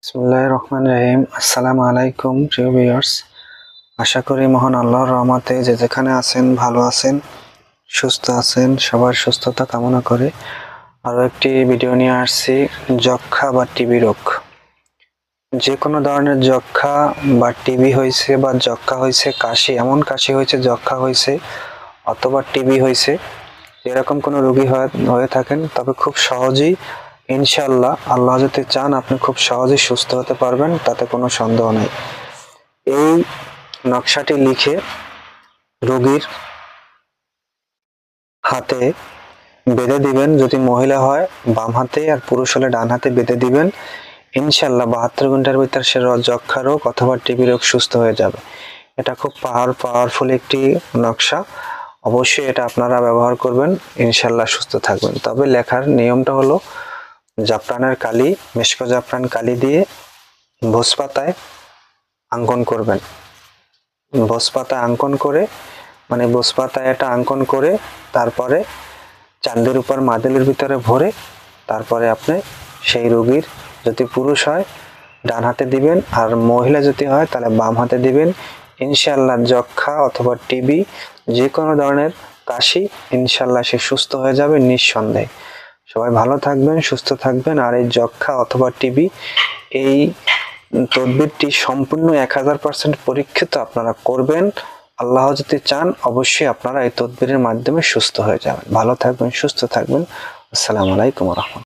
বিসমিল্লাহির রহমানির রহিম। আসসালামু আলাইকুম প্রিয় ভিউয়ার্স, আশা করি মহান আল্লাহর রহমতে যে যেখানে আছেন ভালো আছেন, সুস্থ আছেন। সবার সুস্থতা কামনা করে আরও একটি ভিডিও নিয়ে আসছি, যক্ষা বা টিবি রোগ। যে কোনো ধরনের যক্ষা বা টিবি হয়েছে বা যক্ষা হয়েছে, কাশি, এমন কাশি হয়েছে যক্ষা হয়েছে অথবা টিবি হয়েছে, এরকম কোনো রোগী হয়ে থাকেন, তবে খুব সহজেই ইনশাআল্লাহ আল্লাহ যদি চান আপনি খুব সহজেই সুস্থ হতে পারবেন, তাতে কোনো সন্দেহ নেই। এই নকশাটি লিখে রোগীর হাতে বেঁধে দিবেন। যদি মহিলা হয় বাম হাতে আর পুরুষ হলে ডান হাতে বেঁধে দিবেন। ইনশাআল্লাহ 72 ঘন্টার ভিতর সে যক্ষা রোগ অথবা টিবি রোগ সুস্থ হয়ে যাবে। এটা খুব পাওয়ারফুল একটি নকশা। অবশ্যই এটা আপনারা ব্যবহার করবেন, ইনশাআল্লাহ সুস্থ থাকবেন। তবে লেখার নিয়মটা হলো জাফরানের কালি, মেশক জাফরান কালি দিয়ে ভোজ পাতায় অঙ্কন করবেন। ভোজ পাতায় অঙ্কন করে, মানে ভোজ পাতায় এটা অঙ্কন করে তারপরে চাঁদের উপর মাদুলির ভিতরে ভরে তারপরে আপনি সেই রোগীর, যদি পুরুষ হয় ডান হাতে দিবেন আর মহিলা যদি হয় তাহলে বাম হাতে দিবেন। ইনশাআল্লাহ যক্ষা অথবা টিবি, যে কোনো ধরনের কাশি, ইনশাআল্লাহ সে সুস্থ হয়ে যাবে নিঃসন্দেহে। সবাই ভালো থাকবেন, সুস্থ থাকবেন। আর এই যক্ষা অথবা টিবি, এই তদবিরটি সম্পূর্ণ 1000% পরীক্ষিত আপনারা করবেন। আল্লাহ যদি চান অবশ্যই আপনারা এই তদবিরের মাধ্যমে সুস্থ হয়ে যাবেন। ভালো থাকবেন, সুস্থ থাকবেন। আসসালামু আলাইকুম ওয়া রাহমাতুল্লাহ।